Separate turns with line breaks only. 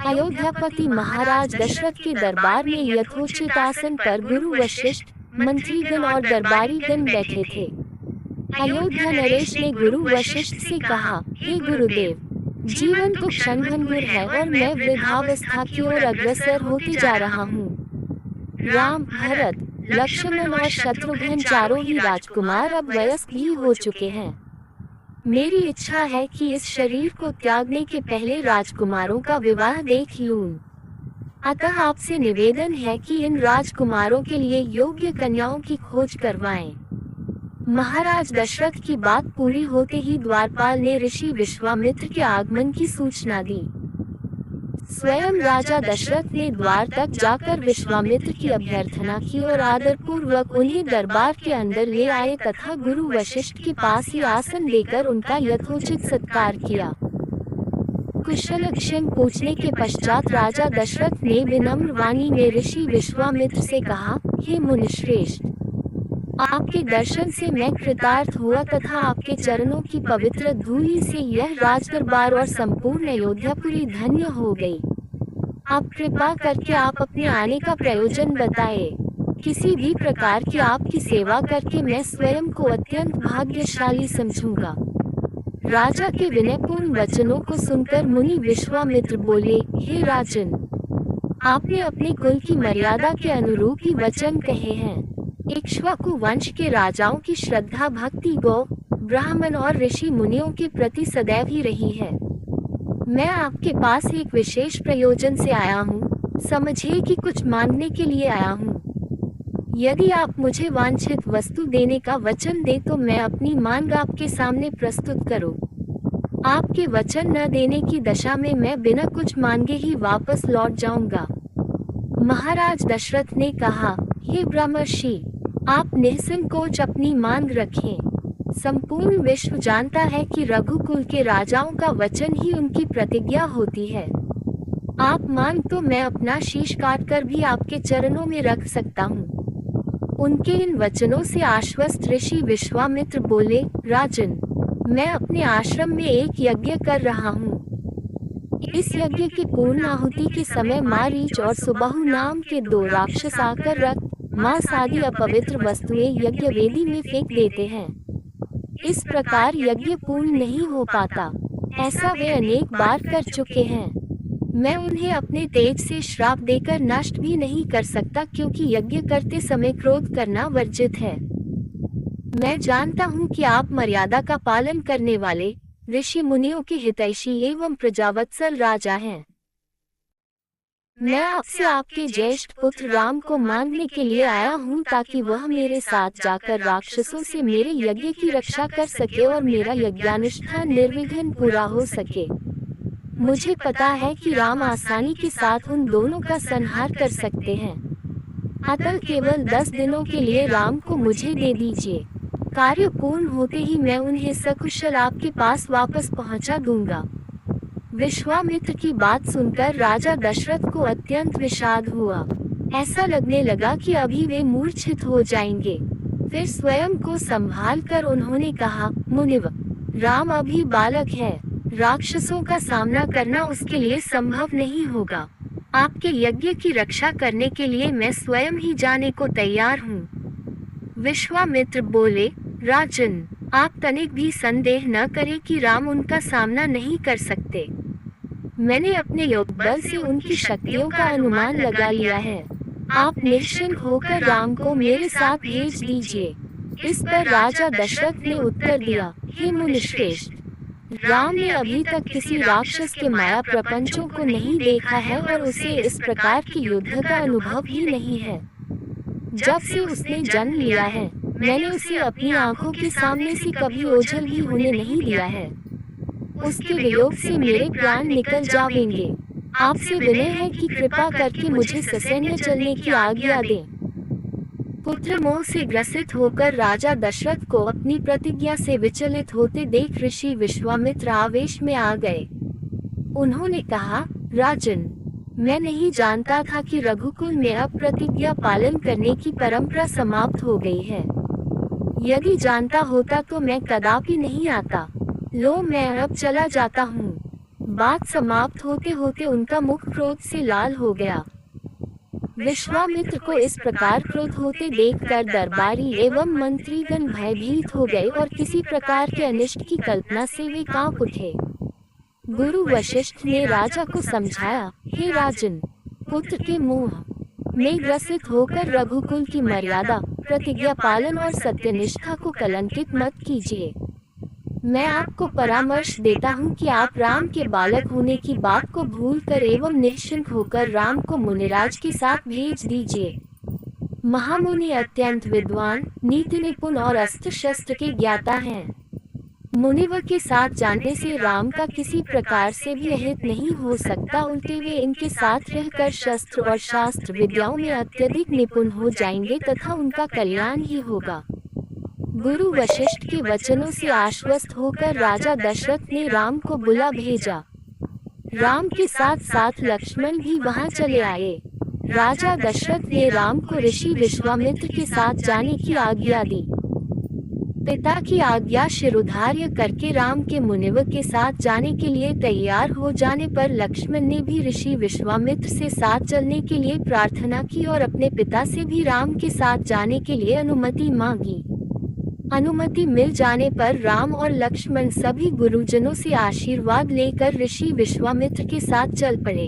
अयोध्यापति महाराज दशरथ के दरबार में यथोचित आसन पर गुरु वशिष्ठ, मंत्रीगण और दरबारीगण बैठे थे। अयोध्या नरेश ने गुरु वशिष्ठ से कहा, हे गुरुदेव, जीवन तो क्षणभंगुर है और मैं वृद्धावस्था की ओर अग्रसर होते जा रहा हूँ। राम, भरत, लक्ष्मण और शत्रुघ्न चारों ही राजकुमार अब वयस्क भी हो चुके हैं। मेरी इच्छा है कि इस शरीर को त्यागने के पहले राजकुमारों का विवाह देख लूं। अतः आपसे निवेदन है कि इन राजकुमारों के लिए योग्य कन्याओं की खोज करवाएं। महाराज दशरथ की बात पूरी होते ही द्वारपाल ने ऋषि विश्वामित्र के आगमन की सूचना दी। स्वयं राजा दशरथ ने द्वार तक जाकर विश्वामित्र की अभ्यर्थना की और आदर पूर्वक उन्हें दरबार के अंदर ले आए तथा गुरु वशिष्ठ के पास ही आसन देकर उनका यथोचित सत्कार किया। कुशलक्षेम पूछने के पश्चात राजा दशरथ ने विनम्र वाणी में ऋषि विश्वामित्र से कहा, हे मुनिश्रेष्ठ, आपके दर्शन से मैं कृतार्थ हुआ तथा आपके चरणों की पवित्र धूलि से यह राजदरबार और संपूर्ण अयोध्यापुरी धन्य हो गई। आप कृपा करके आप अपने आने का प्रयोजन बताए। किसी भी प्रकार की आपकी सेवा करके मैं स्वयं को अत्यंत भाग्यशाली समझूंगा। राजा के विनयपूर्ण वचनों को सुनकर मुनि विश्वामित्र बोले, हे राजन, आपने अपने कुल की मर्यादा के अनुरूप ही वचन कहे हैं। इक्ष्वाकु वंश के राजाओं की श्रद्धा भक्ति गौ, ब्राह्मण और ऋषि मुनियों के प्रति सदैव ही रही है। मैं आपके पास एक विशेष प्रयोजन से आया हूँ। समझिए कि कुछ मांगने के लिए आया हूँ। यदि आप मुझे वांछित वस्तु देने का वचन दे तो मैं अपनी मांग आपके सामने प्रस्तुत करूँ। आपके वचन न देने की दशा में मैं बिना कुछ मांगे ही वापस लौट जाऊंगा। महाराज दशरथ ने कहा, हे ब्रह्मर्षि, आप निःसंकोच अपनी मांग रखें। संपूर्ण विश्व जानता है कि रघुकुल के राजाओं का वचन ही उनकी प्रतिज्ञा होती है। आप मांग तो मैं अपना शीश काटकर भी आपके चरणों में रख सकता हूँ। उनके इन वचनों से आश्वस्त ऋषि विश्वामित्र बोले, राजन, मैं अपने आश्रम में एक यज्ञ कर रहा हूँ। इस यज्ञ की पूर्ण आहुति के समय मारीच और सुबाहु नाम के दो राक्षस आकर रक्त, मांस आदि अपवित्र वस्तुएं यज्ञ वेदी में फेंक देते हैं। इस प्रकार यज्ञ पूर्ण नहीं हो पाता। ऐसा वे अनेक बार कर चुके हैं। मैं उन्हें अपने तेज से श्राप देकर नष्ट भी नहीं कर सकता, क्योंकि यज्ञ करते समय क्रोध करना वर्जित है। मैं जानता हूँ कि आप मर्यादा का पालन करने वाले ऋषि मुनियों के हितैषी एवं प्रजावत्सल राजा हैं। मैं आपसे आपके ज्येष्ठ पुत्र राम को मांगने के लिए आया हूँ, ताकि वह मेरे साथ जाकर राक्षसों से मेरे यज्ञ की रक्षा कर सके और मेरा यज्ञानुष्ठान निर्विघ्न पूरा हो सके। मुझे पता है कि राम आसानी के साथ उन दोनों का संहार कर सकते हैं। अतः केवल 10 दिनों के लिए राम को मुझे दे दीजिए। कार्य पूर्ण होते ही मैं उन्हें सकुशल आपके पास वापस पहुंचा दूंगा। विश्वामित्र की बात सुनकर राजा दशरथ को अत्यंत विषाद हुआ। ऐसा लगने लगा कि अभी वे मूर्छित हो जाएंगे। फिर स्वयं को संभाल कर उन्होंने कहा, मुनिव, राम अभी बालक है। राक्षसों का सामना करना उसके लिए संभव नहीं होगा। आपके यज्ञ की रक्षा करने के लिए मैं स्वयं ही जाने को तैयार हूँ। विश्वामित्र बोले, राजन, आप तनिक भी संदेह न करें कि राम उनका सामना नहीं कर सकते। मैंने अपने योग बल से उनकी शक्तियों का अनुमान लगा लिया है। आप निश्चिंत होकर राम को मेरे साथ भेज दीजिए। इस पर राजा दशरथ ने उत्तर दिया, हे मुनिश्रेष्ठ, राम ने अभी तक किसी राक्षस के माया प्रपंचों को नहीं देखा है और उसे इस प्रकार के युद्ध का अनुभव ही नहीं है। जब से उसने जन्म लिया है, मैंने उसे अपनी आंखों के सामने से कभी ओझल भी होने नहीं दिया है। उसके वियोग से मेरे प्राण निकल जाएंगे। आपसे विनय है कि कृपा करके मुझे ससैन्य चलने की आज्ञा दें। पुत्र मोह से ग्रसित होकर राजा दशरथ को अपनी प्रतिज्ञा से विचलित होते देख ऋषि विश्वामित्र आवेश में आ गए। उन्होंने कहा, राजन, मैं नहीं जानता था कि रघुकुल में अब प्रतिज्ञा पालन करने की परंपरा समाप्त हो गई है। यदि जानता होता तो मैं कदापि नहीं आता। लो, मैं अब चला जाता हूँ। बात समाप्त होते होते उनका मुख क्रोध से लाल हो गया। विश्वामित्र को इस प्रकार क्रोध होते देखकर दरबारी एवं मंत्रीगण भयभीत हो गए और किसी प्रकार के अनिष्ट की कल्पना से वे कांप उठे। गुरु वशिष्ठ ने राजा को समझाया, हे राजन, पुत्र के मोह में ग्रसित होकर रघुकुल की मर्यादा, प्रतिज्ञा पालन और सत्यनिष्ठा को कलंकित मत कीजिए। मैं आपको परामर्श देता हूँ कि आप राम के बालक होने की बात को भूलकर एवं निश्चिंत होकर राम को मुनिराज के साथ भेज दीजिए। महामुनि अत्यंत विद्वान, नीति निपुण और अस्त्र शस्त्र के ज्ञाता हैं। मुनिवर के साथ जाने से राम का किसी प्रकार से भी अहित नहीं हो सकता, उल्टे वे इनके साथ रहकर शस्त्र और शास्त्र विद्याओं में अत्यधिक निपुण हो जाएंगे तथा उनका कल्याण ही होगा। गुरु वशिष्ठ के वचनों से आश्वस्त होकर राजा दशरथ ने राम को बुला भेजा। राम के साथ साथ लक्ष्मण भी वहां चले आए। राजा दशरथ ने राम को ऋषि विश्वामित्र के साथ जाने की आज्ञा दी। पिता की आज्ञा शिरोधार्य करके राम के मुनिवर के साथ जाने के लिए तैयार हो जाने पर लक्ष्मण ने भी ऋषि विश्वामित्र से साथ चलने के लिए प्रार्थना की और अपने पिता से भी राम के साथ जाने के लिए अनुमति मांगी। अनुमति मिल जाने पर राम और लक्ष्मण सभी गुरुजनों से आशीर्वाद लेकर ऋषि विश्वामित्र के साथ चल पड़े।